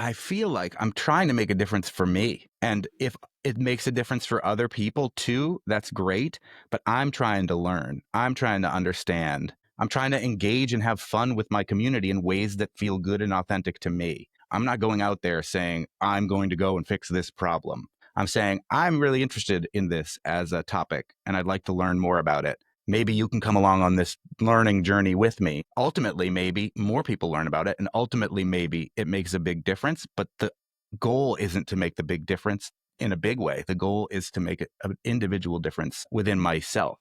I feel like I'm trying to make a difference for me. And if it makes a difference for other people too, that's great. But I'm trying to learn. I'm trying to understand. I'm trying to engage and have fun with my community in ways that feel good and authentic to me. I'm not going out there saying, I'm going to go and fix this problem. I'm saying, I'm really interested in this as a topic, and I'd like to learn more about it. Maybe you can come along on this learning journey with me. Ultimately, maybe more people learn about it, and ultimately, maybe it makes a big difference. But the goal isn't to make the big difference in a big way. The goal is to make an individual difference within myself.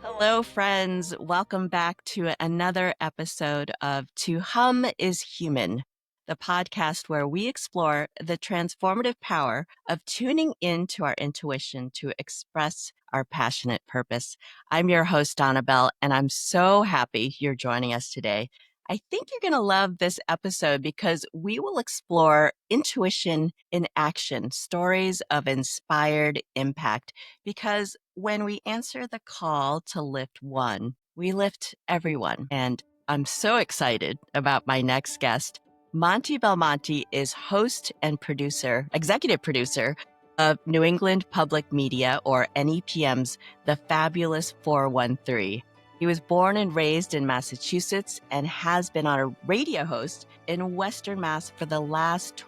Hello, friends. Welcome back to another episode of To Hum is Human, the podcast where we explore the transformative power of tuning into our intuition to express our passionate purpose. I'm your host, Donnabelle, and I'm so happy you're joining us today. I think you're going to love this episode because we will explore intuition in action, stories of inspired impact. Because when we answer the call to lift one, we lift everyone. And I'm so excited about my next guest. Monte Belmonte is host and executive producer of New England Public Media, or NEPM's The Fabulous 413. He was born and raised in Massachusetts and has been on a radio host in Western Mass for the last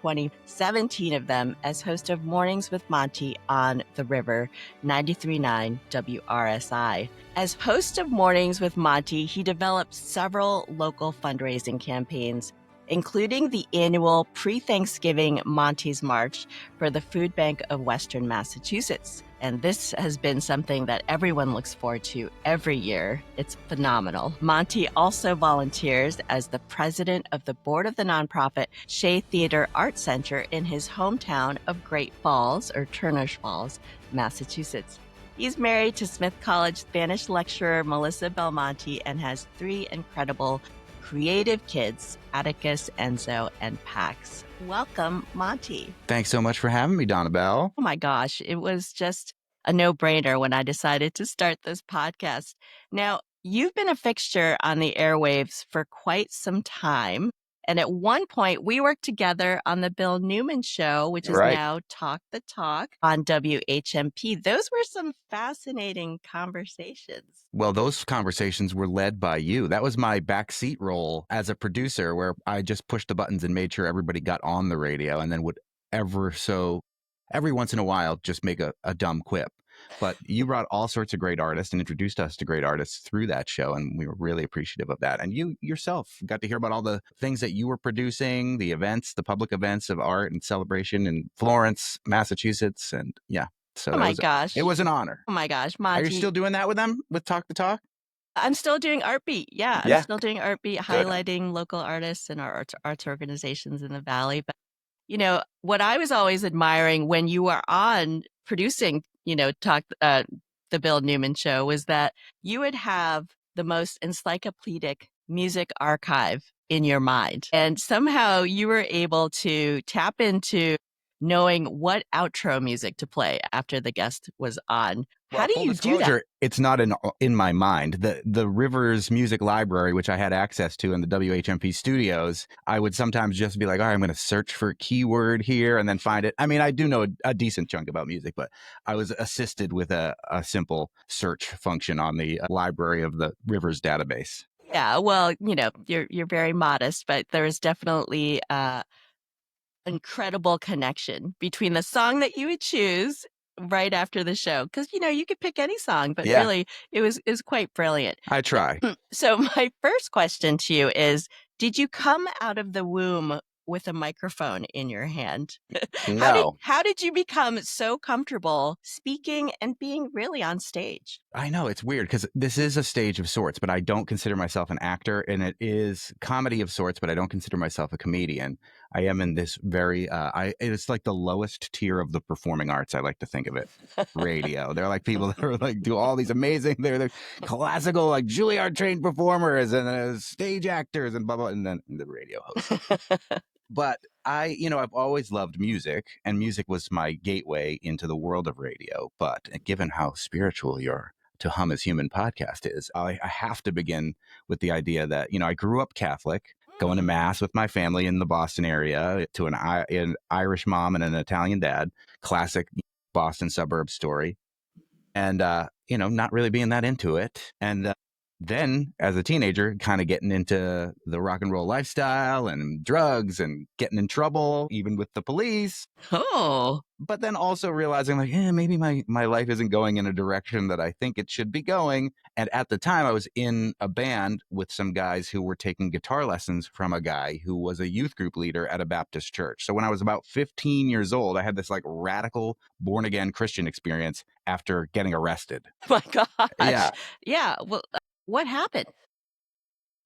17 of them as host of Mornings with Monty on the River 93.9 WRSI. As host of Mornings with Monty, he developed several local fundraising campaigns, including the annual pre-Thanksgiving Monty's March for the Food Bank of Western Massachusetts. And this has been something that everyone looks forward to every year. It's phenomenal. Monty also volunteers as the president of the board of the nonprofit Shea Theater Art Center in his hometown of Great Falls, or Turner's Falls, Massachusetts. He's married to Smith College Spanish lecturer Melissa Belmonte and has 3 incredible creative kids, Atticus, Enzo, and Pax. Welcome, Monty. Thanks so much for having me, Donnabelle. Oh my gosh, it was just a no-brainer when I decided to start this podcast. Now, you've been a fixture on the airwaves for quite some time. And at one point, we worked together on the Bill Newman show, which is now Talk the Talk on WHMP. Those were some fascinating conversations. Well, those conversations were led by you. That was my backseat role as a producer, where I just pushed the buttons and made sure everybody got on the radio, and then would every once in a while just make a dumb quip. But you brought all sorts of great artists and introduced us to great artists through that show, and we were really appreciative of that. And you yourself got to hear about all the things that you were producing, the events, the public events of art and celebration in Florence, Massachusetts, and yeah. So oh my gosh, it was an honor. Oh my gosh, Monty. Are you still doing that with them, with Talk the Talk? I'm still doing Artbeat. Yeah, I'm still doing Artbeat, highlighting local artists and our arts organizations in the Valley. But, you know, what I was always admiring when you were on producing, the Bill Newman show, was that you would have the most encyclopedic music archive in your mind. And somehow you were able to tap into knowing what outro music to play after the guest was on. Well, how do you do that? It's not in my mind. The Rivers Music Library, which I had access to in the WHMP studios, I would sometimes just be like, all right, I'm going to search for a keyword here and then find it. I mean, I do know a decent chunk about music, but I was assisted with a simple search function on the library of the Rivers database. Yeah, well, you're very modest, but there is definitely incredible connection between the song that you would choose right after the show, because you could pick any song, but really it was quite brilliant. I try. So my first question to you is, did you come out of the womb with a microphone in your hand? No. How did you become so comfortable speaking and being really on stage? I know, it's weird because this is a stage of sorts, but I don't consider myself an actor, and it is comedy of sorts, but I don't consider myself a comedian. I am in this very, it's like the lowest tier of the performing arts. I like to think of it. Radio. They're like people that are like do all these amazing, they're classical, like Juilliard trained performers and stage actors and blah, blah, and then the radio host. But I've always loved music, and music was my gateway into the world of radio. But given how spiritual your To Hum is Human podcast is. I have to begin with the idea that, I grew up Catholic, going to mass with my family in the Boston area to an Irish mom and an Italian dad, classic Boston suburb story. And, not really being that into it. And then as a teenager, kind of getting into the rock and roll lifestyle and drugs and getting in trouble, even with the police. Oh, But then also realizing like, maybe my life isn't going in a direction that I think it should be going. And at the time I was in a band with some guys who were taking guitar lessons from a guy who was a youth group leader at a Baptist church. So when I was about 15 years old, I had this like radical born again Christian experience after getting arrested. my gosh. Yeah. Yeah. Well, what happened?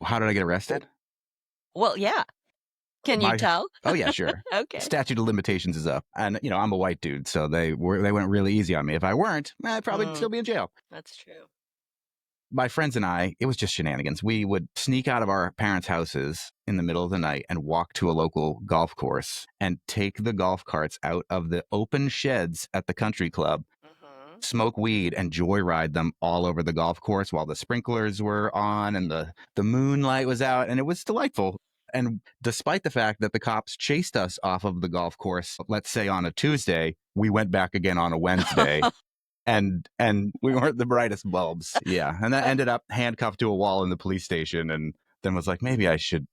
How did I get arrested? Well, yeah. Can you tell? Oh yeah, sure. Okay. Statute of limitations is up, and I'm a white dude, so they went really easy on me. If I weren't, I'd probably still be in jail. That's true. My friends and I, it was just shenanigans. We would sneak out of our parents' houses in the middle of the night and walk to a local golf course and take the golf carts out of the open sheds at the country club, smoke weed, and joyride them all over the golf course while the sprinklers were on and the moonlight was out, and it was delightful. And despite the fact that the cops chased us off of the golf course, let's say on a Tuesday, we went back again on a Wednesday. And we weren't the brightest bulbs. Yeah. And that ended up handcuffed to a wall in the police station, and then was like, maybe I should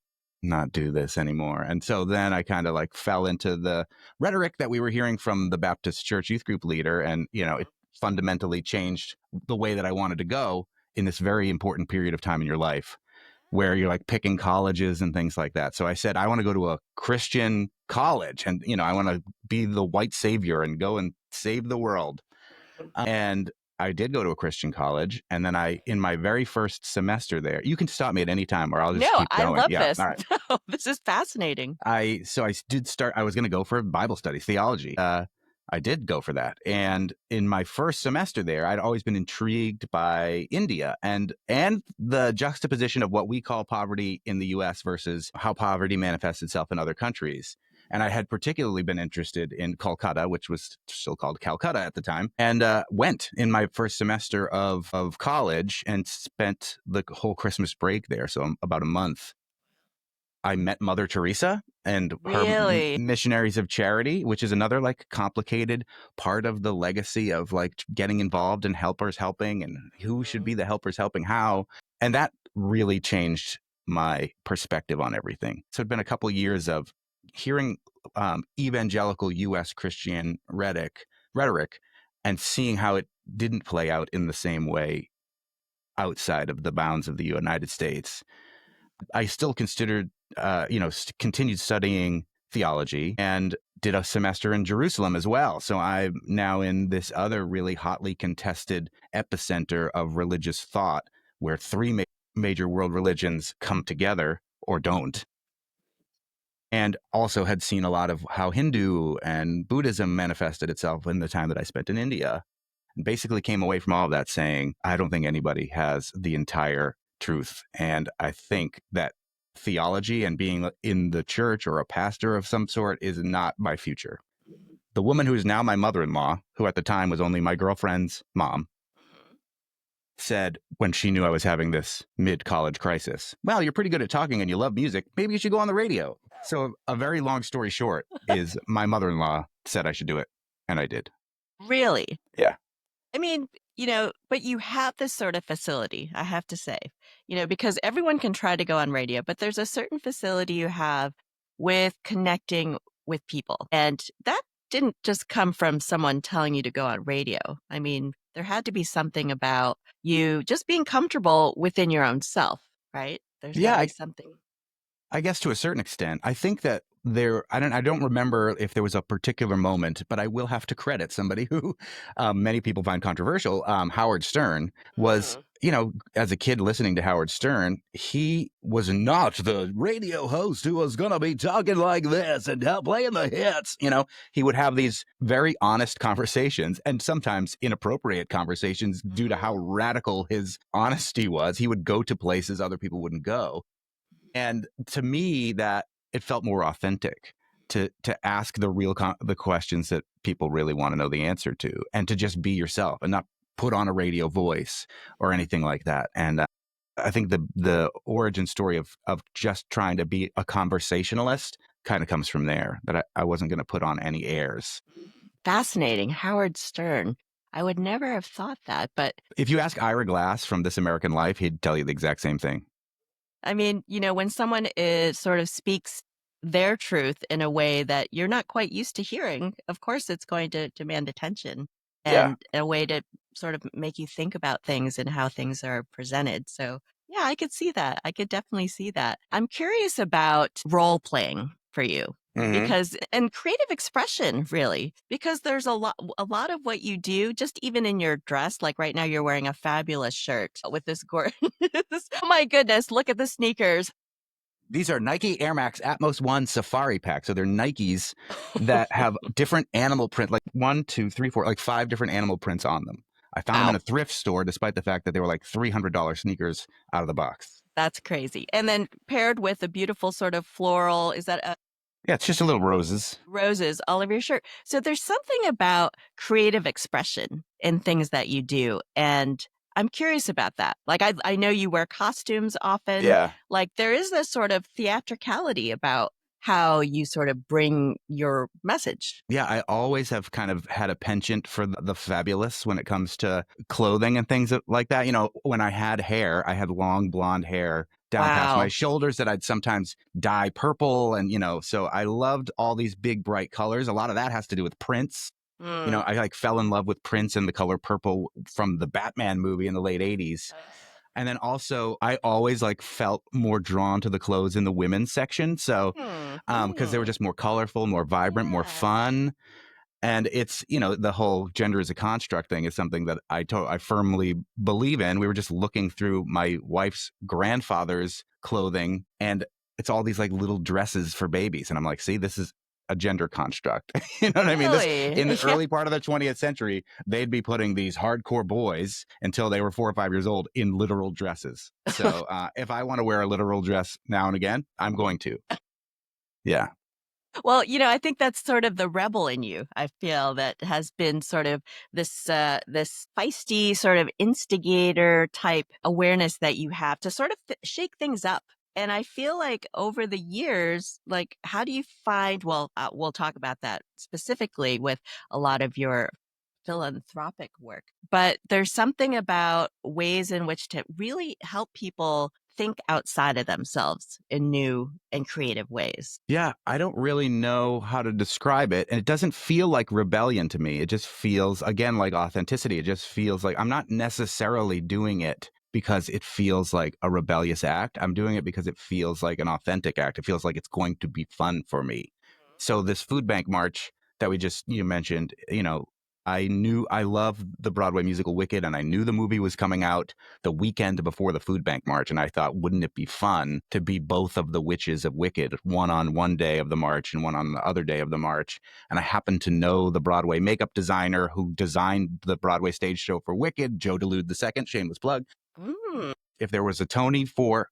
not do this anymore. And so then I kind of like fell into the rhetoric that we were hearing from the Baptist church youth group leader. And, it fundamentally changed the way that I wanted to go in this very important period of time in your life, where you're like picking colleges and things like that. So I said, I want to go to a Christian college, and, I want to be the white savior and go and save the world. And I did go to a Christian college. And then in my very first semester there, you can stop me at any time or I'll just keep going. I love Yeah, this. all right. No, this is fascinating. I was going to go for Bible studies, theology. I did go for that. And in my first semester there, I'd always been intrigued by India and the juxtaposition of what we call poverty in the US versus how poverty manifests itself in other countries. And I had particularly been interested in Kolkata, which was still called Calcutta at the time, and went in my first semester of college and spent the whole Christmas break there. So about a month. I met Mother Teresa and her Really? Missionaries of Charity, which is another like complicated part of the legacy of like getting involved in helpers helping and who should be the helpers helping how. And that really changed my perspective on everything. So it'd been a couple of years of hearing evangelical U.S. Christian rhetoric and seeing how it didn't play out in the same way outside of the bounds of the United States. I still considered, continued studying theology and did a semester in Jerusalem as well. So I'm now in this other really hotly contested epicenter of religious thought where three major world religions come together or don't. And also had seen a lot of how Hindu and Buddhism manifested itself in the time that I spent in India. And basically came away from all of that saying, I don't think anybody has the entire truth. And I think that theology and being in the church or a pastor of some sort is not my future. The woman who is now my mother-in-law, who at the time was only my girlfriend's mom, said when she knew I was having this mid-college crisis, well, you're pretty good at talking and you love music. Maybe you should go on the radio. So a very long story short is my mother-in-law said I should do it. And I did. Really? Yeah. I mean, but you have this sort of facility, I have to say, because everyone can try to go on radio, but there's a certain facility you have with connecting with people. And that didn't just come from someone telling you to go on radio. I mean, there had to be something about you just being comfortable within your own self, right? There's got to be something. I guess to a certain extent, I think that I don't remember if there was a particular moment, but I will have to credit somebody who many people find controversial. Howard Stern was, as a kid listening to Howard Stern, he was not the radio host who was going to be talking like this and playing the hits. He would have these very honest conversations and sometimes inappropriate conversations due to how radical his honesty was. He would go to places other people wouldn't go. And to me, that it felt more authentic to ask the questions that people really want to know the answer to, and to just be yourself and not put on a radio voice or anything like that. And I think the origin story of just trying to be a conversationalist kind of comes from there, that I wasn't going to put on any airs. Fascinating. Howard Stern. I would never have thought that, but If you ask Ira Glass from This American Life, he'd tell you the exact same thing. I mean, when someone is sort of speaks their truth in a way that you're not quite used to hearing, of course it's going to demand attention Yeah. and a way to sort of make you think about things and how things are presented. So, yeah, I could see that. I could definitely see that. I'm curious about role playing for you. Mm-hmm. Because and creative expression really, because there's a lot of what you do, just even in your dress, like right now you're wearing a fabulous shirt with this gorgeous oh my goodness, look at the sneakers. These are Nike Air Max Atmos 1 Safari Pack. So they're Nikes that have different animal print, like 1, 2, 3, 4, like 5 different animal prints on them. I found them Wow, in a thrift store, despite the fact that they were like $300 sneakers out of the box. that's crazy. And then paired with a beautiful sort of floral, is that Yeah, it's just a little roses. roses all over your shirt? So there's something about creative expression in things that you do. And I'm curious about that. Like, I know you wear costumes often. Yeah. Like, there is this sort of theatricality about how you sort of bring your message. Yeah, I always have kind of had a penchant for the fabulous when it comes to clothing and things like that. When I had hair, I had long blonde hair down past my Wow. shoulders that I'd sometimes dye purple. And, so I loved all these big, bright colors. A lot of that has to do with Prince. Mm. I like fell in love with Prince and the color purple from the Batman movie in the late 80s. And then also, I always like felt more drawn to the clothes in the women's section. So, Hmm. because they were Hmm. just more colorful, more vibrant, more Yeah. fun. And it's, the whole gender as a construct thing is something that I firmly believe in. We were just looking through my wife's grandfather's clothing, and it's all these like little dresses for babies. And I'm like, see, this is a gender construct. You know what I mean? This Really? in the Yeah. early part of the 20th century, they'd be putting these hardcore boys until they were 4 or 5 years old in literal dresses. So if I want to wear a literal dress now and again, I'm going to. Yeah. Well, I think that's sort of the rebel in you. I feel that has been sort of this feisty sort of instigator type awareness that you have to sort of shake things up. And I feel like over the years, like, how do you find? Well, we'll talk about that specifically with a lot of your philanthropic work. But there's something about ways in which to really help people think outside of themselves in new and creative ways. Yeah, I don't really know how to describe it. And it doesn't feel like rebellion to me. It just feels, again, like authenticity. It just feels like I'm not necessarily doing it because it feels like a rebellious act. I'm doing it because it feels like an authentic act. It feels like it's going to be fun for me. So this food bank march that you mentioned, I love the Broadway musical Wicked, and I knew the movie was coming out the weekend before the food bank march. And I thought, wouldn't it be fun to be both of the witches of Wicked, one on one day of the march and one on the other day of the march? And I happened to know the Broadway makeup designer who designed the Broadway stage show for Wicked, Joe Delude II, shameless plug. Mm. If there was a Tony for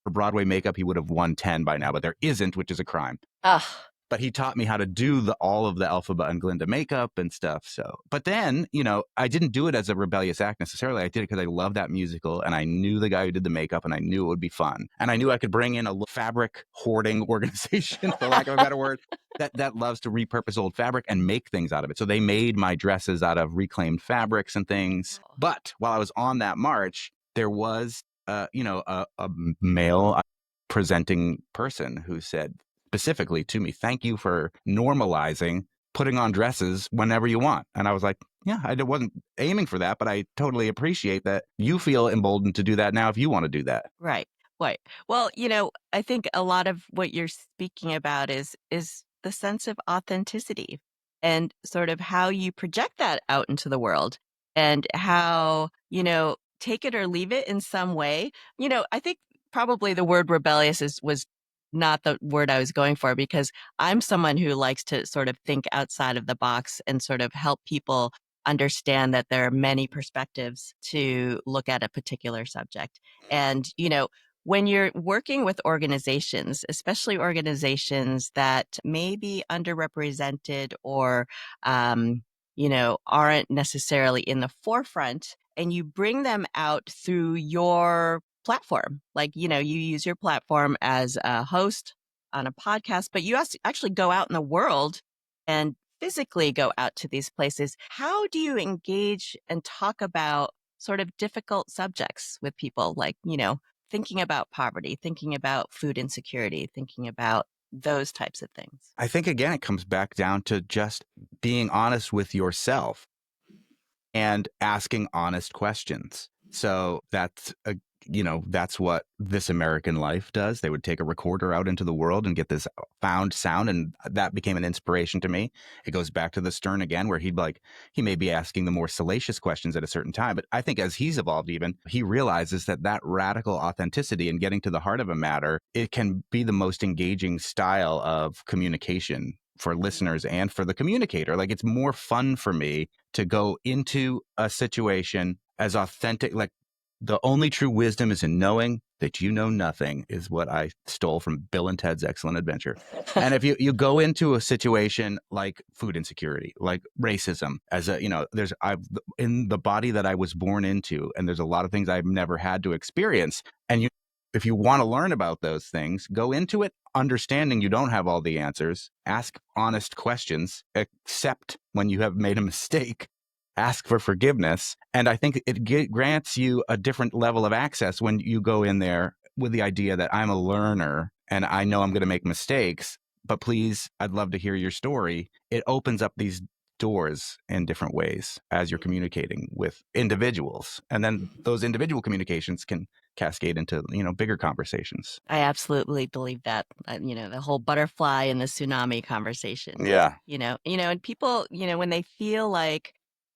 Broadway makeup, he would have won 10 by now, but there isn't, which is a crime. Ugh. But he taught me how to do all of the Elphaba and Glinda makeup and stuff. So, but then, I didn't do it as a rebellious act necessarily. I did it because I love that musical, and I knew the guy who did the makeup, and I knew it would be fun. And I knew I could bring in a fabric hoarding organization, for lack of a better word, that loves to repurpose old fabric and make things out of it. So they made my dresses out of reclaimed fabrics and things. But while I was on that march, there was, a male presenting person who said specifically to me, "Thank you for normalizing putting on dresses whenever you want." And I was like, yeah, I wasn't aiming for that, but I totally appreciate that you feel emboldened to do that now if you want to do that. Right. Right. Well, I think a lot of what you're speaking about is the sense of authenticity and sort of how you project that out into the world and how, take it or leave it in some way. I think probably the word rebellious was not the word I was going for because I'm someone who likes to sort of think outside of the box and sort of help people understand that there are many perspectives to look at a particular subject. And, when you're working with organizations, especially organizations that may be underrepresented or, aren't necessarily in the forefront, and you bring them out through your platform. Like, you use your platform as a host on a podcast, but you actually go out in the world and physically go out to these places. How do you engage and talk about sort of difficult subjects with people, like, thinking about poverty, thinking about food insecurity, thinking about those types of things? I think, again, it comes back down to just being honest with yourself and asking honest questions. So that's what This American Life does. They would take a recorder out into the world and get this found sound, and that became an inspiration to me. It goes back to the Stern again, where he may be asking the more salacious questions at a certain time, but I think as he's evolved, even he realizes that radical authenticity and getting to the heart of a matter, it can be the most engaging style of communication for listeners and for the communicator. Like, it's more fun for me to go into a situation as authentic. Like, the only true wisdom is in knowing that you know nothing, is what I stole from Bill and Ted's Excellent Adventure. And if you go into a situation like food insecurity, like racism, I've in the body that I was born into, and there's a lot of things I've never had to experience. And if you want to learn about those things, go into it understanding you don't have all the answers, ask honest questions, accept when you have made a mistake, ask for forgiveness. And I think it grants you a different level of access when you go in there with the idea that I'm a learner and I know I'm going to make mistakes, but please, I'd love to hear your story. It opens up these doors in different ways as you're communicating with individuals. And then those individual communications can cascade into, bigger conversations. I absolutely believe that. The whole butterfly and the tsunami conversation. Yeah. And people, when they feel like,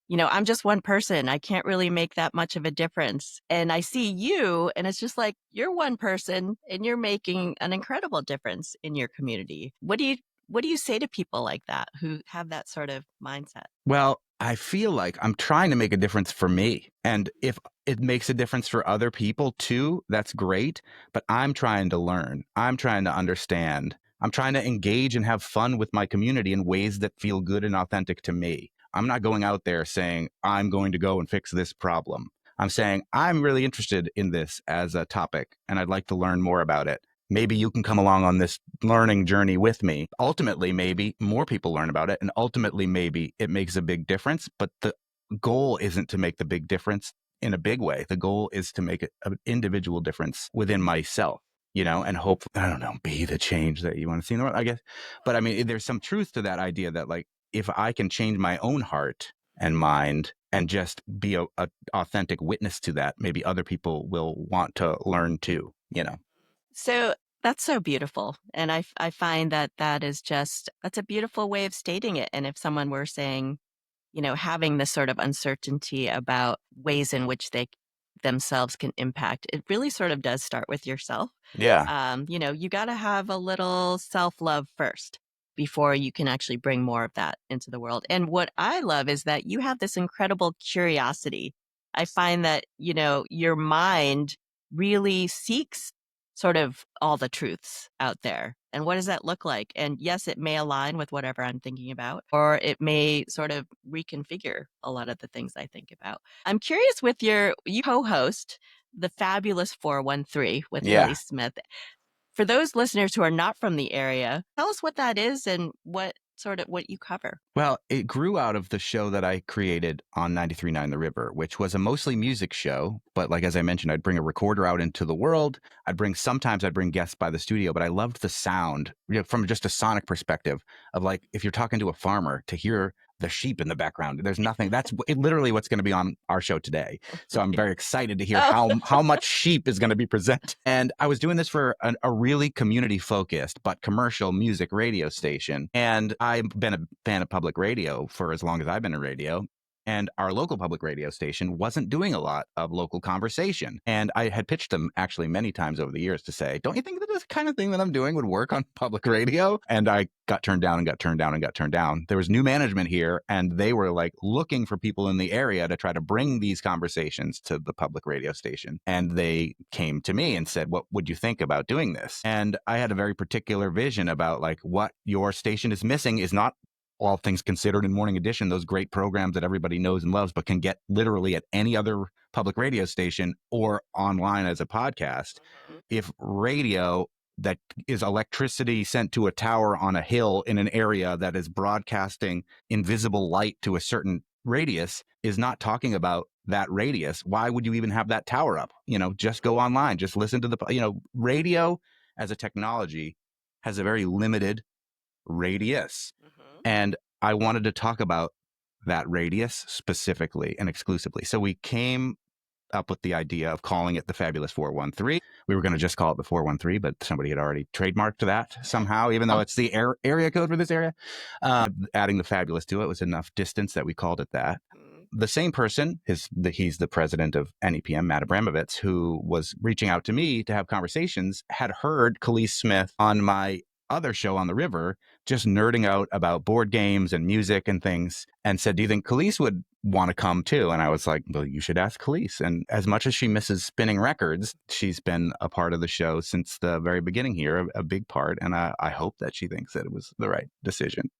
I'm just one person, I can't really make that much of a difference. And I see you, and it's just like, you're one person and you're making an incredible difference in your community. What do you say to people like that who have that sort of mindset? Well, I feel like I'm trying to make a difference for me. And if it makes a difference for other people too, that's great. But I'm trying to learn. I'm trying to understand. I'm trying to engage and have fun with my community in ways that feel good and authentic to me. I'm not going out there saying, I'm going to go and fix this problem. I'm saying, I'm really interested in this as a topic, and I'd like to learn more about it. Maybe you can come along on this learning journey with me. Ultimately, maybe more people learn about it, and ultimately, maybe it makes a big difference. But the goal isn't to make the big difference in a big way. The goal is to make an individual difference within myself, and hope, I don't know, be the change that you want to see in the world, I guess. But I mean, there's some truth to that idea that, like, if I can change my own heart and mind and just be a authentic witness to that, maybe other people will want to learn too, So that's so beautiful. And I find that's a beautiful way of stating it. And if someone were saying, having this sort of uncertainty about ways in which they themselves can impact, it really sort of does start with yourself. Yeah. You got to have a little self-love first before you can actually bring more of that into the world. And what I love is that you have this incredible curiosity. I find that, your mind really seeks sort of all the truths out there. And what does that look like? And yes, it may align with whatever I'm thinking about, or it may sort of reconfigure a lot of the things I think about. I'm curious you co-host the Fabulous 413 with Yeah. Lily Smith. For those listeners who are not from the area, tell us what that is and what you cover. Well, it grew out of the show that I created on 93.9 The River, which was a mostly music show. But like, as I mentioned, I'd bring a recorder out into the world. Sometimes I'd bring guests by the studio, but I loved the sound, from just a sonic perspective of, like, if you're talking to a farmer, to hear the sheep in the background. There's nothing. That's literally what's going to be on our show today. So I'm very excited to hear how much sheep is going to be presented. And I was doing this for a really community focused but commercial music radio station. And I've been a fan of public radio for as long as I've been in radio. And our local public radio station wasn't doing a lot of local conversation. And I had pitched them actually many times over the years to say, don't you think that this kind of thing that I'm doing would work on public radio? And I got turned down and got turned down and got turned down. There was new management here, and they were like looking for people in the area to try to bring these conversations to the public radio station. And they came to me and said, what would you think about doing this? And I had a very particular vision about, like, what your station is missing is not All Things Considered and Morning Edition, those great programs that everybody knows and loves, but can get literally at any other public radio station or online as a podcast. If radio that is electricity sent to a tower on a hill in an area that is broadcasting invisible light to a certain radius is not talking about that radius, why would you even have that tower up? Just go online, just listen to radio as a technology has a very limited radius. And I wanted to talk about that radius specifically and exclusively. So we came up with the idea of calling it the Fabulous 413. We were going to just call it the 413, but somebody had already trademarked that somehow, even though it's the area code for this area. Adding the fabulous to it was enough distance that we called it that. The same person, he's the president of NEPM, Matt Abramovitz, who was reaching out to me to have conversations, had heard Khalees Smith on my other show on the river, just nerding out about board games and music and things, and said, do you think Khalees would want to come too? And I was like, well, you should ask Khalees. And as much as she misses spinning records, she's been a part of the show since the very beginning here, a big part. And I hope that she thinks that it was the right decision.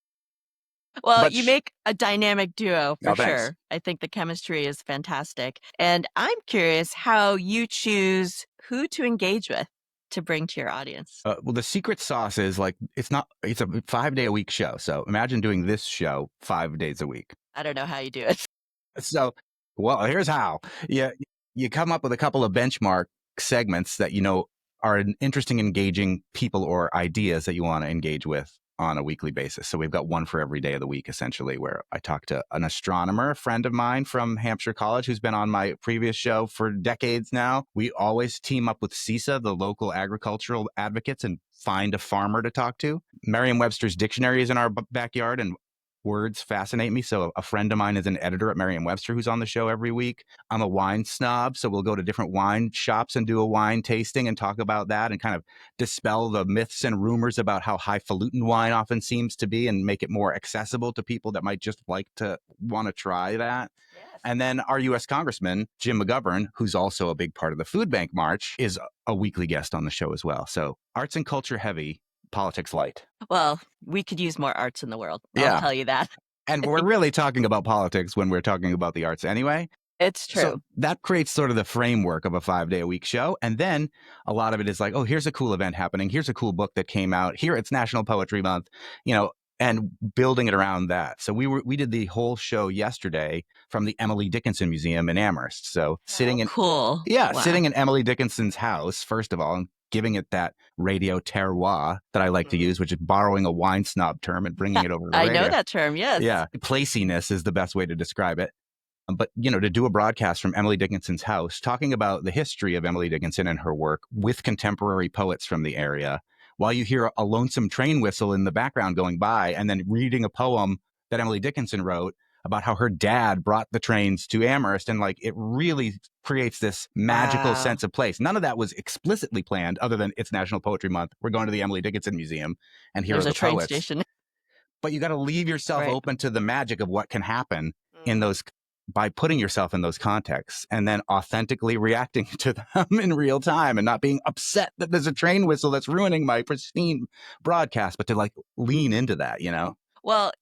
Well, you make a dynamic duo for thanks. sure. I think the chemistry is fantastic. And I'm curious how you choose who to engage with to bring to your audience. Well, the secret sauce is it's a 5-day-a-week show. So imagine doing this show 5 days a week. I don't know how you do it. So, well, here's how. You come up with a couple of benchmark segments that are an interesting, engaging people or ideas that you want to engage with on a weekly basis. So we've got one for every day of the week, essentially, where I talk to an astronomer, a friend of mine from Hampshire College, who's been on my previous show for decades now. We always team up with CISA, the local agricultural advocates, and find a farmer to talk to. Merriam-Webster's dictionary is in our backyard, and words fascinate me. So a friend of mine is an editor at Merriam-Webster who's on the show every week. I'm a wine snob, so we'll go to different wine shops and do a wine tasting and talk about that and kind of dispel the myths and rumors about how highfalutin wine often seems to be and make it more accessible to people that might just want to try that. Yes. And then our U.S. Congressman, Jim McGovern, who's also a big part of the Food Bank March, is a weekly guest on the show as well. So arts and culture heavy, politics light. Well, we could use more arts in the world. I'll tell you that. And we're really talking about politics when we're talking about the arts anyway. It's true. So that creates sort of the framework of a 5-day-a-week show. And then a lot of it is like, oh, here's a cool event happening. Here's a cool book that came out. Here, it's National Poetry Month, and building it around that. So we did the whole show yesterday from the Emily Dickinson Museum in Amherst. So sitting in Emily Dickinson's house, first of all, and giving it that radio terroir that I like to use, which is borrowing a wine snob term and bringing it over to the radio. I know that term, yes. Yeah, placiness is the best way to describe it. But, to do a broadcast from Emily Dickinson's house, talking about the history of Emily Dickinson and her work with contemporary poets from the area, while you hear a lonesome train whistle in the background going by, and then reading a poem that Emily Dickinson wrote about how her dad brought the trains to Amherst. And it really creates this magical sense of place. None of that was explicitly planned other than it's National Poetry Month. We're going to the Emily Dickinson Museum and here are the poets. There's a train station. But you got to leave yourself open to the magic of what can happen in those by putting yourself in those contexts and then authentically reacting to them in real time and not being upset that there's a train whistle that's ruining my pristine broadcast, but to lean into that, Well,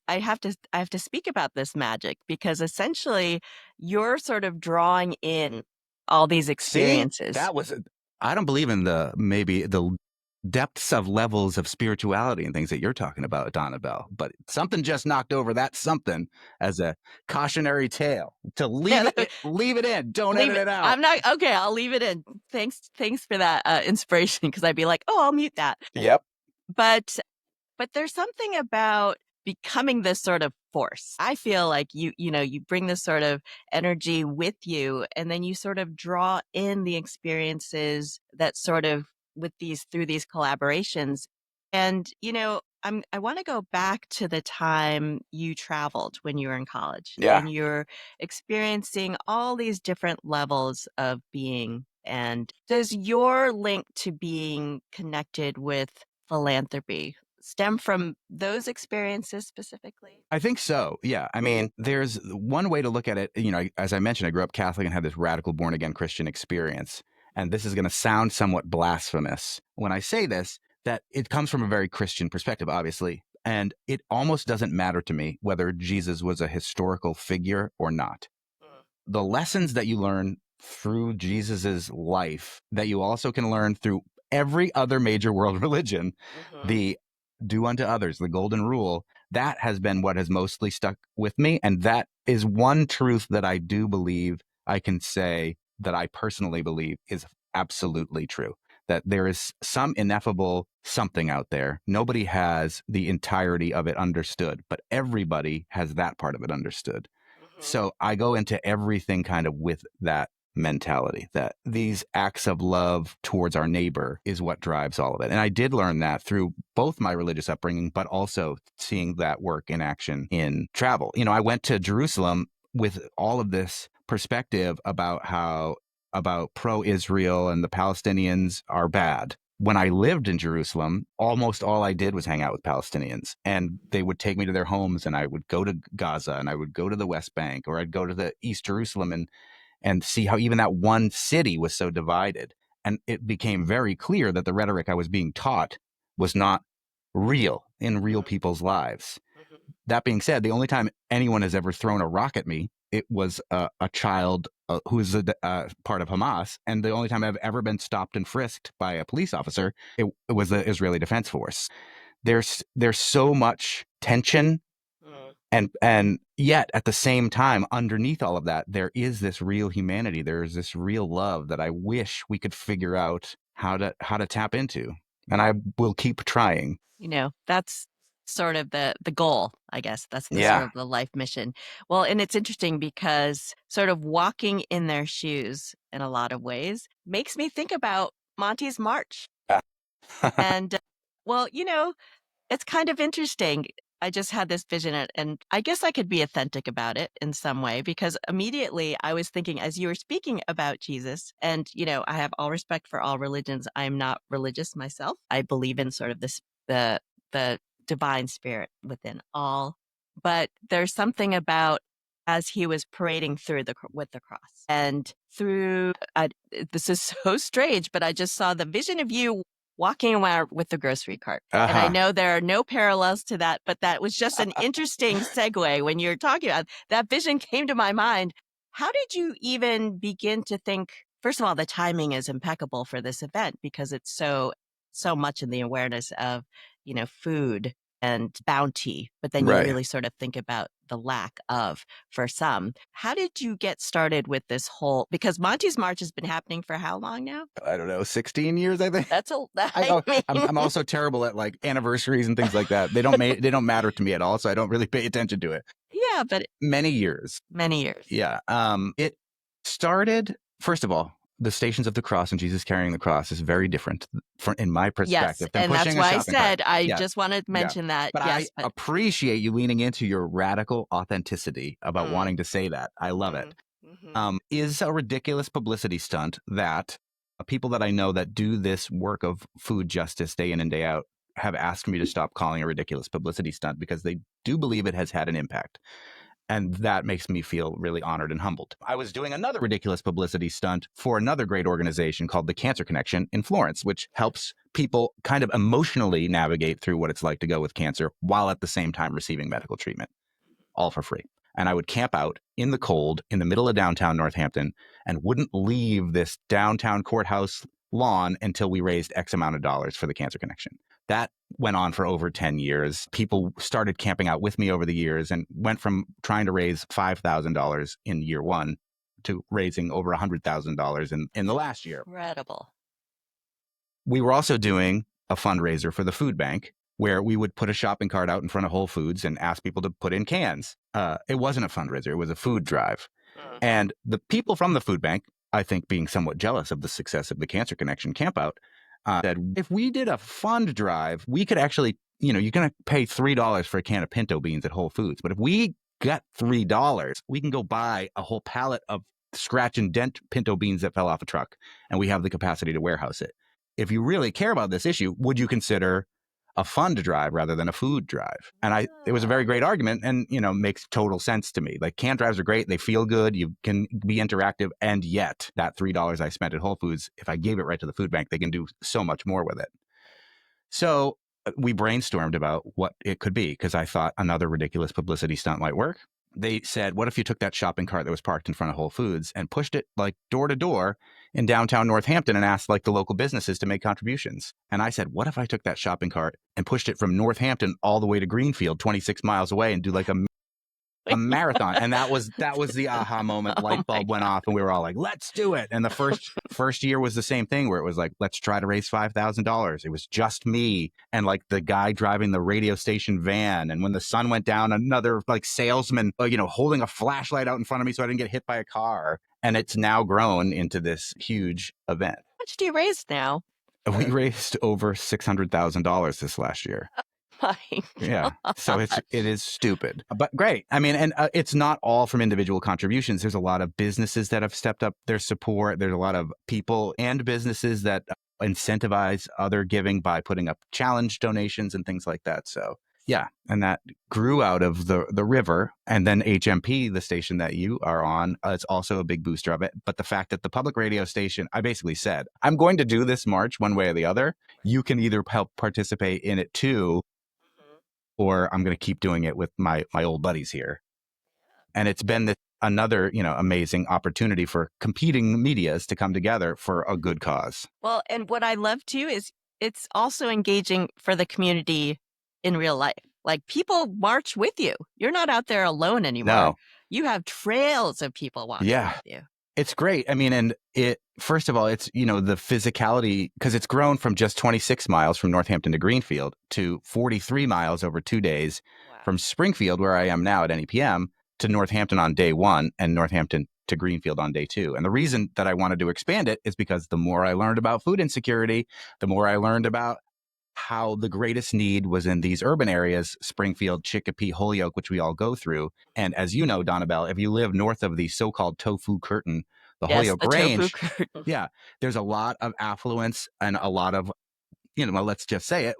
I have to speak about this magic because essentially you're sort of drawing in all these experiences. See, I don't believe in the depths of levels of spirituality and things that you're talking about, Donnabelle, but something just knocked over that something as a cautionary tale to leave it in. Don't edit it out. I'm not okay. I'll leave it in. Thanks for that inspiration, because I'd be like, oh, I'll mute that. Yep. But there's something about becoming this sort of force. I feel like you bring this sort of energy with you, and then you sort of draw in the experiences that sort of through these collaborations. And, I want to go back to the time you traveled when you were in college. Yeah. And you're experiencing all these different levels of being. And does your link to being connected with philanthropy stem from those experiences specifically? I think so. Yeah. I mean, there's one way to look at it. As I mentioned, I grew up Catholic and had this radical born again Christian experience. And this is going to sound somewhat blasphemous when I say this, that it comes from a very Christian perspective, obviously. And it almost doesn't matter to me whether Jesus was a historical figure or not. The lessons that you learn through Jesus's life that you also can learn through every other major world religion, the do unto others, the golden rule, that has been what has mostly stuck with me. And that is one truth that I do believe I can say that I personally believe is absolutely true. That there is some ineffable something out there. Nobody has the entirety of it understood, but everybody has that part of it understood. So I go into everything kind of with that mentality that these acts of love towards our neighbor is what drives all of it. And I did learn that through both my religious upbringing, but also seeing that work in action in travel. You know, I went to Jerusalem with all of this perspective about pro-Israel and the Palestinians are bad. When I lived in Jerusalem, almost all I did was hang out with Palestinians, and they would take me to their homes, and I would go to Gaza, and I would go to the West Bank, or I'd go to the East Jerusalem and see how even that one city was so divided. And it became very clear that the rhetoric I was being taught was not real in real people's lives. That being said, the only time anyone has ever thrown a rock at me, it was a child who's a part of Hamas. And the only time I've ever been stopped and frisked by a police officer, it was the Israeli Defense Force. There's so much tension. And yet at the same time, underneath all of that, there is this real humanity. There is this real love that I wish we could figure out how to tap into. And I will keep trying. You know, that's sort of the goal, I guess. That's the sort Yeah. of the life mission. Well, and it's interesting because sort of walking in their shoes in a lot of ways makes me think about Monty's March. And well, you know, it's kind of interesting. I just had this vision, and I guess I could be authentic about it in some way, because immediately I was thinking, as you were speaking about Jesus, and, you know, I have all respect for all religions. I'm not religious myself. I believe in sort of this, the divine spirit within all. But there's something about as he was parading through with the cross and through, this is so strange, but I just saw the vision of you walking around with the grocery cart. And I know there are no parallels to that, but that was just an interesting segue when you're talking about that vision came to my mind. How did you even begin to think? First of all, the timing is impeccable for this event because it's so much in the awareness of, you know, food and bounty, but then you really sort of think about the lack of for some. How did you get started with this whole, because Monty's March has been happening for how long now? I don't know, 16 years, I think. That's I'm also terrible at like anniversaries and things like that. They don't matter to me at all, so I don't really pay attention to it. Yeah, but many years. Yeah. It started, first of all, the Stations of the Cross and Jesus carrying the cross is very different in my perspective. Yes, and that's why I said I just wanted to mention that. But yes, I appreciate you leaning into your radical authenticity about wanting to say that. I love it. Is a ridiculous publicity stunt that people that I know that do this work of food justice day in and day out have asked me to stop calling a ridiculous publicity stunt because they do believe it has had an impact. And that makes me feel really honored and humbled. I was doing another ridiculous publicity stunt for another great organization called the Cancer Connection in Florence, which helps people kind of emotionally navigate through what it's like to go with cancer while at the same time receiving medical treatment, all for free. And I would camp out in the cold in the middle of downtown Northampton and wouldn't leave this downtown courthouse lawn until we raised X amount of dollars for the Cancer Connection. That went on for over 10 years. People started camping out with me over the years and went from trying to raise $5,000 in year one to raising over $100,000 in the last year. Incredible. We were also doing a fundraiser for the food bank where we would put a shopping cart out in front of Whole Foods and ask people to put in cans. It wasn't a fundraiser. It was a food drive. And the people from the food bank, I think being somewhat jealous of the success of the Cancer Connection campout, said, if we did a fund drive, we could actually, you know, you're going to pay $3 for a can of pinto beans at Whole Foods. But if we got $3, we can go buy a whole pallet of scratch and dent pinto beans that fell off a truck, and we have the capacity to warehouse it. If you really care about this issue, would you consider a fund drive rather than a food drive? And it was a very great argument and, you know, makes total sense to me. Like, can drives are great. They feel good. You can be interactive. And yet that $3 I spent at Whole Foods, if I gave it right to the food bank, they can do so much more with it. So we brainstormed about what it could be because I thought another ridiculous publicity stunt might work. They said, what if you took that shopping cart that was parked in front of Whole Foods and pushed it like door to door in downtown Northampton and asked like the local businesses to make contributions? And I said, what if I took that shopping cart and pushed it from Northampton all the way to Greenfield, 26 miles away, and do like a marathon? And that was the aha moment. Oh Light my bulb went off and we were all like, let's do it. And the first year was the same thing where it was like, let's try to raise $5,000. It was just me and like the guy driving the radio station van. And when the sun went down, another like salesman, holding a flashlight out in front of me so I didn't get hit by a car. And it's now grown into this huge event. How much do you raise now? We raised over $600,000 this last year. My Yeah. So gosh. it is stupid, but great. I mean, and it's not all from individual contributions. There's a lot of businesses that have stepped up their support. There's a lot of people and businesses that incentivize other giving by putting up challenge donations and things like that. So yeah. And that grew out of the river. And then HMP, the station that you are on, it's also a big booster of it. But the fact that the public radio station, I basically said, I'm going to do this march one way or the other. You can either help participate in it too, or I'm going to keep doing it with my old buddies here. And it's been another, amazing opportunity for competing medias to come together for a good cause. Well, and what I love too is it's also engaging for the community in real life. Like people march with you. You're not out there alone anymore. No. You have trails of people walking with you. It's great. I mean, and first of all, it's, the physicality, because it's grown from just 26 miles from Northampton to Greenfield to 43 miles over 2 days from Springfield, where I am now at NEPM, to Northampton on day one and Northampton to Greenfield on day two. And the reason that I wanted to expand it is because the more I learned about food insecurity, the more I learned about how the greatest need was in these urban areas, Springfield, Chicopee, Holyoke, which we all go through. And as you know, Donnabelle, if you live north of the so-called Tofu Curtain, the Holyoke Range, there's a lot of affluence and a lot of, let's just say it,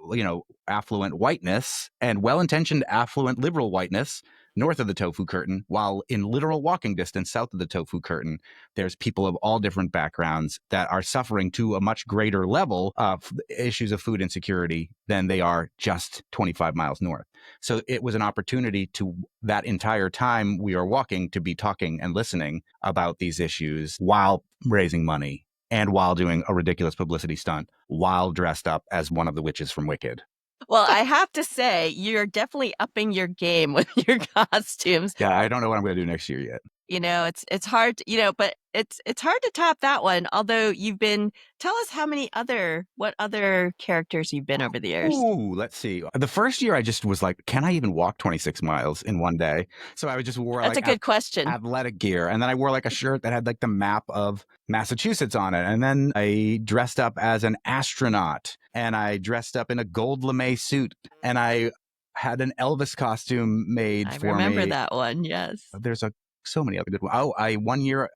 affluent whiteness and well-intentioned affluent liberal whiteness north of the Tofu Curtain, while in literal walking distance south of the Tofu Curtain, there's people of all different backgrounds that are suffering to a much greater level of issues of food insecurity than they are just 25 miles north. So it was an opportunity to, that entire time we are walking, to be talking and listening about these issues while raising money and while doing a ridiculous publicity stunt, while dressed up as one of the witches from Wicked. Well, I have to say, you're definitely upping your game with your costumes. Yeah, I don't know what I'm going to do next year yet. It's hard, but it's hard to top that one. Although tell us what other characters you've been over the years. Ooh, let's see. The first year I just was like, can I even walk 26 miles in one day? So I just wore That's a good question. Athletic gear. And then I wore like a shirt that had like the map of Massachusetts on it. And then I dressed up as an astronaut and I dressed up in a gold lame suit and I had an Elvis costume made for me. I remember that one. Yes. There's so many other good ones. Oh, one year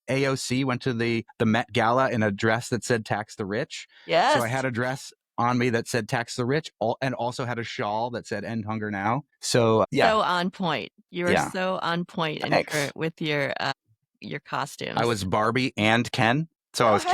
AOC went to the Met Gala in a dress that said tax the rich. Yes. So I had a dress on me that said tax the rich and also had a shawl that said end hunger now. So yeah. So on point. You were so on point with your costumes. I was Barbie and Ken. So I was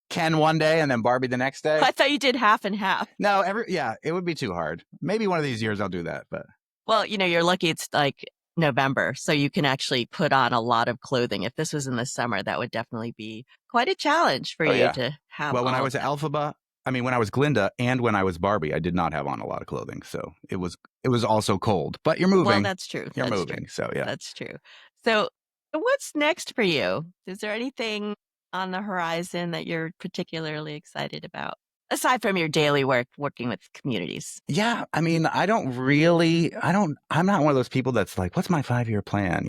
Ken one day and then Barbie the next day. I thought you did half and half. No, it would be too hard. Maybe one of these years I'll do that. But well, you're lucky it's like November, so you can actually put on a lot of clothing. If this was in the summer, that would definitely be quite a challenge for you to have. Well, when I was at Elphaba, when I was Glinda and when I was Barbie, I did not have on a lot of clothing. So it was also cold, but you're moving. Well, that's true. You're moving. True. So yeah. That's true. So what's next for you? Is there anything on the horizon that you're particularly excited about? Aside from your daily work, working with communities. Yeah. I'm not one of those people that's like, what's my 5-year plan?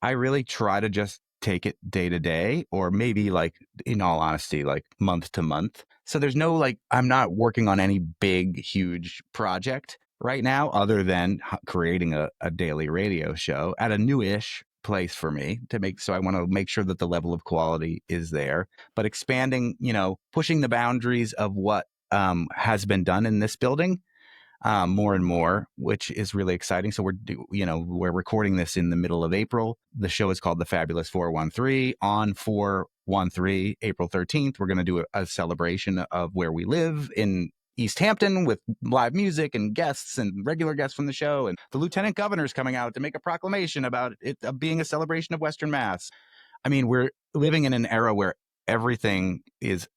I really try to just take it day to day, or maybe like, in all honesty, like month to month. So there's no, I'm not working on any big, huge project right now, other than creating a daily radio show at a newish place for me so I want to make sure that the level of quality is there, but expanding, pushing the boundaries of what has been done in this building more and more, which is really exciting. So we're recording this in the middle of April. The show is called The Fabulous 413. On 413, April 13th, we're going to do a celebration of where we live in East Hampton with live music and guests and regular guests from the show. And the lieutenant governor's coming out to make a proclamation about it being a celebration of Western Mass. I mean, we're living in an era where everything is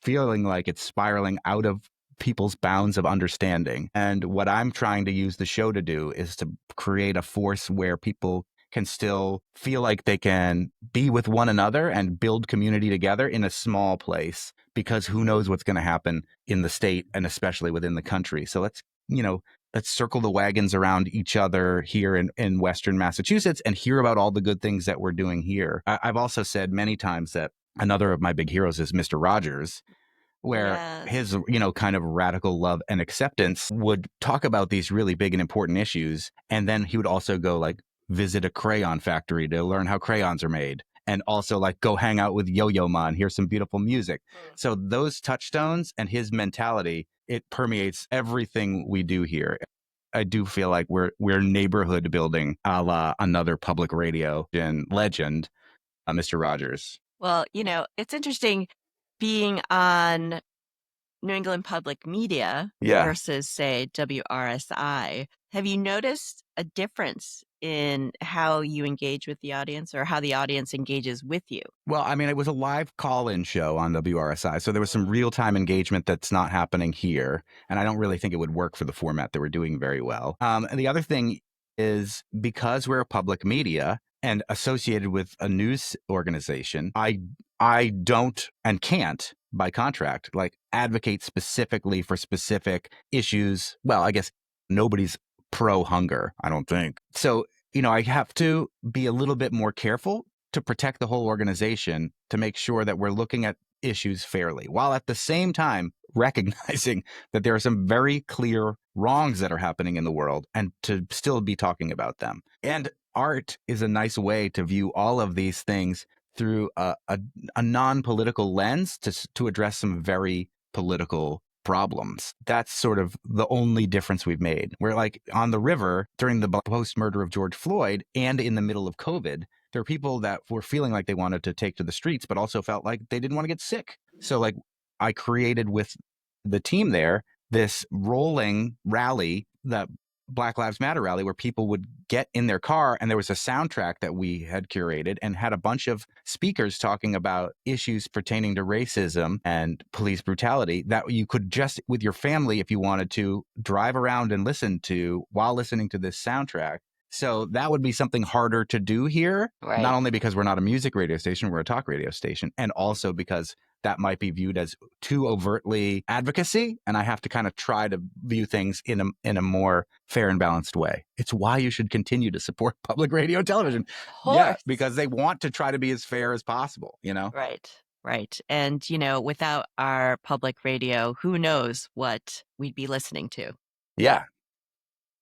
feeling like it's spiraling out of people's bounds of understanding. And what I'm trying to use the show to do is to create a force where people can still feel like they can be with one another and build community together in a small place, because who knows what's going to happen in the state and especially within the country. So let's circle the wagons around each other here in Western Massachusetts and hear about all the good things that we're doing here. I've also said many times that another of my big heroes is Mr. Rogers, where Yes. his, kind of radical love and acceptance would talk about these really big and important issues. And then he would also go like visit a crayon factory to learn how crayons are made. And also like go hang out with Yo-Yo Ma and hear some beautiful music. So those touchstones and his mentality, it permeates everything we do here. I do feel like we're neighborhood building a la another public radio legend, Mr. Rogers. Well, it's interesting being on New England Public Media Yeah. versus, say, WRSI. Have you noticed a difference in how you engage with the audience or how the audience engages with you? Well, I mean, it was a live call-in show on WRSI, so there was some real-time engagement that's not happening here, and I don't really think it would work for the format that we're doing very well. And the other thing is, because we're a public media and associated with a news organization, I don't and can't, by contract, like advocate specifically for specific issues. Well, I guess nobody's pro-hunger, I don't think. So, I have to be a little bit more careful to protect the whole organization, to make sure that we're looking at issues fairly, while at the same time recognizing that there are some very clear wrongs that are happening in the world and to still be talking about them. And art is a nice way to view all of these things through a non-political lens to address some very political problems. That's sort of the only difference we've made. We're like on the river during the post-murder of George Floyd and in the middle of COVID, there are people that were feeling like they wanted to take to the streets, but also felt like they didn't want to get sick. So like I created with the team there this rolling rally, that Black Lives Matter rally, where people would get in their car and there was a soundtrack that we had curated and had a bunch of speakers talking about issues pertaining to racism and police brutality that you could just with your family, if you wanted to, drive around and listen to while listening to this soundtrack. So that would be something harder to do here, Right. not only because we're not a music radio station, we're a talk radio station, and also because that might be viewed as too overtly advocacy. And I have to kind of try to view things in a more fair and balanced way. It's why you should continue to support public radio and television. Yeah, because they want to try to be as fair as possible, Right. Right. And, without our public radio, who knows what we'd be listening to? Yeah.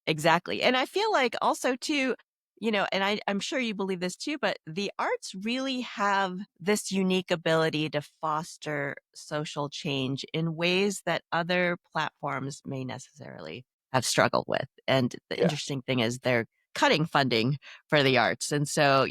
Exactly. And I feel like also too, and I'm sure you believe this too, but the arts really have this unique ability to foster social change in ways that other platforms may necessarily have struggled with. And the interesting thing is they're cutting funding for the arts. And so,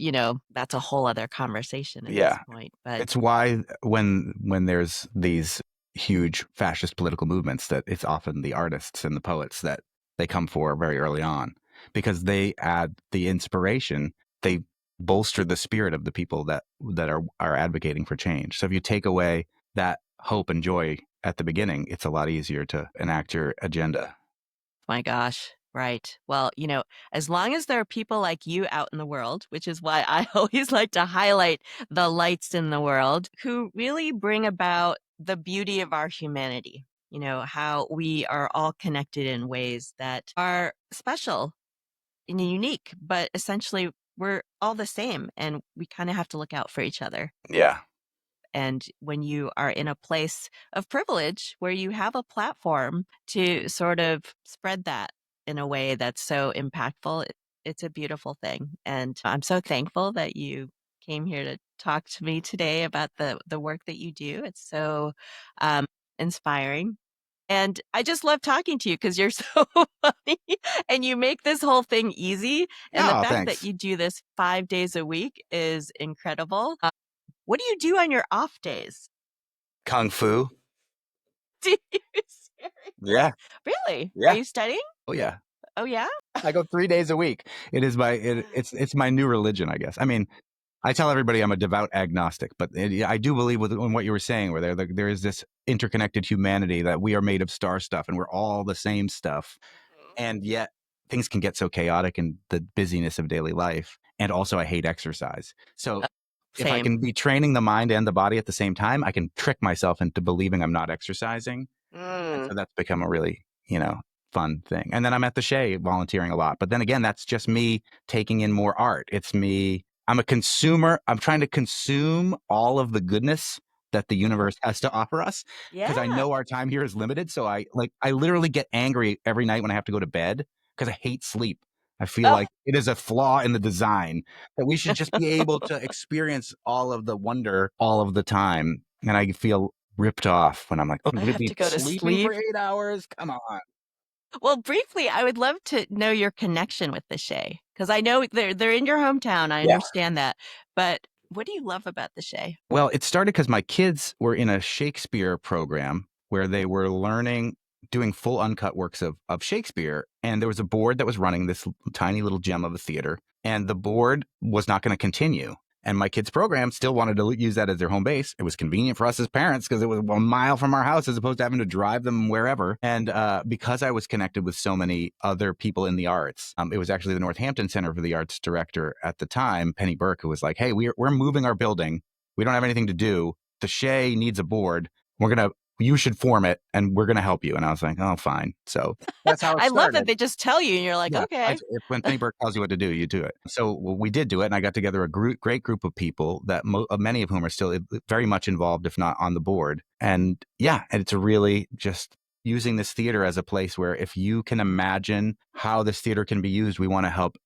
that's a whole other conversation at this point. But it's why when there's these huge fascist political movements, that it's often the artists and the poets that they come for very early on, because they add the inspiration, they bolster the spirit of the people that are advocating for change. So if you take away that hope and joy at the beginning, it's a lot easier to enact your agenda. my gosh. Right. Well, as long as there are people like you out in the world, which is why I always like to highlight the lights in the world who really bring about the beauty of our humanity, how we are all connected in ways that are special and unique, but essentially we're all the same and we kind of have to look out for each other. Yeah. And when you are in a place of privilege where you have a platform to sort of spread that in a way that's so impactful, it's a beautiful thing. And I'm so thankful that you came here to talk to me today about the work that you do. It's so inspiring. And I just love talking to you because you're so funny and you make this whole thing easy. And the fact that you do this 5 days a week is incredible. What do you do on your off days? Kung Fu. Do you Yeah. Really? Are Yeah. you studying? Oh, yeah. Oh, yeah? I go 3 days a week. It is it's my new religion, I guess. I mean, I tell everybody I'm a devout agnostic, but I do believe in what you were saying, where there is this interconnected humanity, that we are made of star stuff and we're all the same stuff. And yet things can get so chaotic in the busyness of daily life. And also, I hate exercise. So if I Same. can be training the mind and the body at the same time, I can trick myself into believing I'm not exercising. And Mm. so that's become a really, fun thing. And then I'm at the Shea volunteering a lot. But then again, that's just me taking in more art. It's me. I'm a consumer. I'm trying to consume all of the goodness that the universe has to offer us, because I Yeah. know our time here is limited. So I literally get angry every night when I have to go to bed because I hate sleep. I feel Oh, like it is a flaw in the design, that we should just be able to experience all of the wonder all of the time. And I feel ripped off when I'm like, oh, I'm I going to have be to go to sleeping for sleep. 8 hours. Come on. Well, briefly, I would love to know your connection with the Shea, because I know they're in your hometown. I Yeah. understand that. But what do you love about the Shea? Well, it started because my kids were in a Shakespeare program where they were learning, doing full uncut works of Shakespeare. And there was a board that was running this tiny little gem of a theater, and the board was not going to continue. And my kids' program still wanted to use that as their home base. It was convenient for us as parents because it was 1 mile from our house as opposed to having to drive them wherever. And because I was connected with so many other people in the arts, it was actually the Northampton Center for the Arts director at the time, Penny Burke, who was like, hey, we're moving our building. We don't have anything to do. The Shea needs a board. You should form it and we're going to help you. And I was like, oh, fine. So that's how it I love that started. they just tell you, and you're like, Yeah, okay. when Penny Burke tells you what to do, you do it. So we did do it, and I got together a great group of people that many of whom are still very much involved, if not on the board. And yeah, and it's really just using this theater as a place where, if you can imagine how this theater can be used, we want to help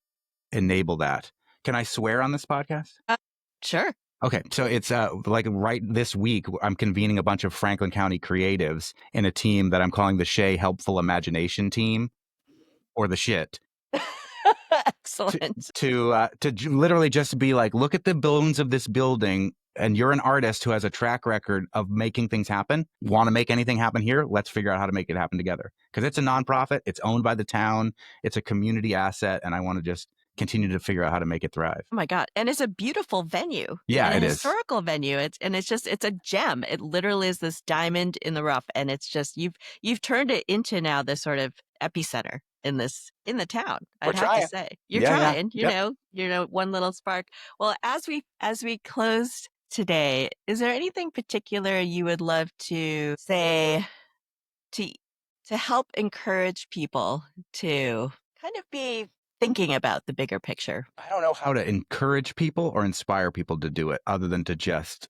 enable that. Can I swear on this podcast? Uh, sure. Okay, so it's like right this week, I'm convening a bunch of Franklin County creatives in a team that I'm calling the Shea Helpful Imagination Team, or the shit, to Excellent. literally just be like, look at the bones of this building, and you're an artist who has a track record of making things happen. Want to make anything happen here? Let's figure out how to make it happen together. Because it's a nonprofit, it's owned by the town, it's a community asset, and I want to just continue to figure out how to make it thrive. Oh my God. And it's a beautiful venue Yeah, and a it is. historical venue. It's a gem. It literally is this diamond in the rough. And it's just you've turned it into now this sort of epicenter in the town. We're I'd have to trying. say. You're Yeah, yeah. trying, Yep. one little spark. Well, as we close today, is there anything particular you would love to say to to help encourage people to kind of be thinking about the bigger picture? I don't know how to encourage people or inspire people to do it, other than to just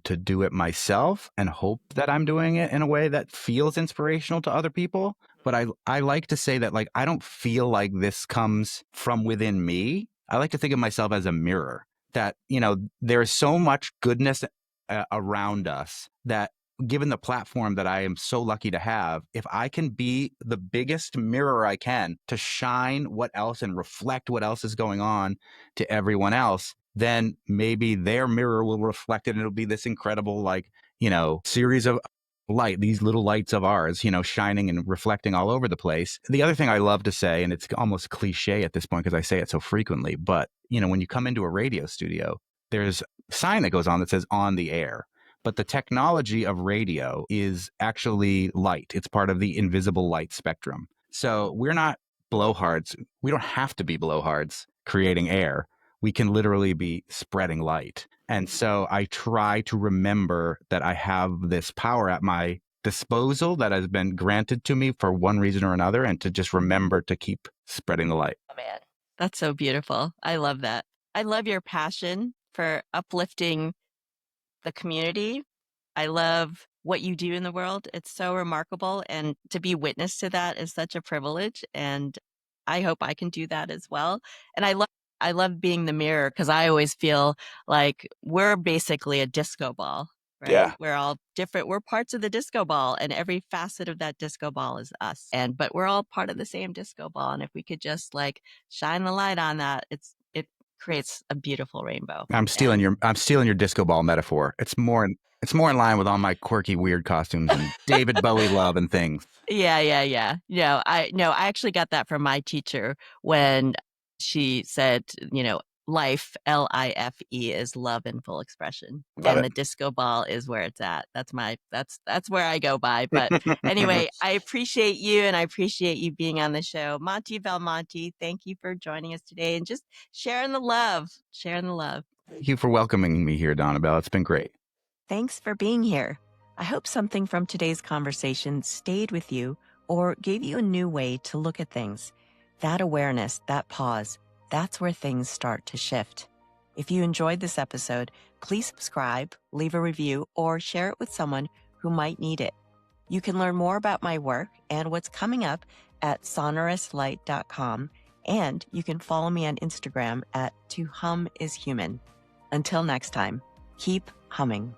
to do it myself and hope that I'm doing it in a way that feels inspirational to other people. But I like to say that, like, I don't feel like this comes from within me. I like to think of myself as a mirror, that, there's so much goodness around us, that, given the platform that I am so lucky to have, if I can be the biggest mirror I can to shine what else and reflect what else is going on to everyone else, then maybe their mirror will reflect it, and it'll be this incredible, like, series of light, these little lights of ours, shining and reflecting all over the place. The other thing I love to say, and it's almost cliche at this point because I say it so frequently, but, when you come into a radio studio, there's a sign that goes on that says "on the air." But the technology of radio is actually light. It's part of the invisible light spectrum. So we're not blowhards. We don't have to be blowhards creating air. We can literally be spreading light. And so I try to remember that I have this power at my disposal that has been granted to me for one reason or another, and to just remember to keep spreading the light. Oh, man. That's so beautiful. I love that. I love your passion for uplifting the community. I love what you do in the world. It's so remarkable. And to be witness to that is such a privilege. And I hope I can do that as well. And I love being the mirror, because I always feel like we're basically a disco ball, right? Yeah. We're all different. We're parts of the disco ball, and every facet of that disco ball is us. But we're all part of the same disco ball. And if we could just like shine the light on that, creates a beautiful rainbow. I'm stealing your disco ball metaphor. It's more in line with all my quirky, weird costumes and David Bowie love and things. Yeah. I actually got that from my teacher when she said, life, L-I-F-E, is love in full expression. Love And it. the disco ball is where it's at. That's where I go by. But anyway, I appreciate you and I appreciate you being on the show. Monte Belmonte, thank you for joining us today and just sharing the love. Thank you for welcoming me here, Donnabelle. It's been great. Thanks for being here. I hope something from today's conversation stayed with you or gave you a new way to look at things. That awareness, that pause, that's where things start to shift. If you enjoyed this episode, please subscribe, leave a review, or share it with someone who might need it. You can learn more about my work and what's coming up at sonorouslight.com, and you can follow me on Instagram at @tohumIsHuman. Until next time, keep humming.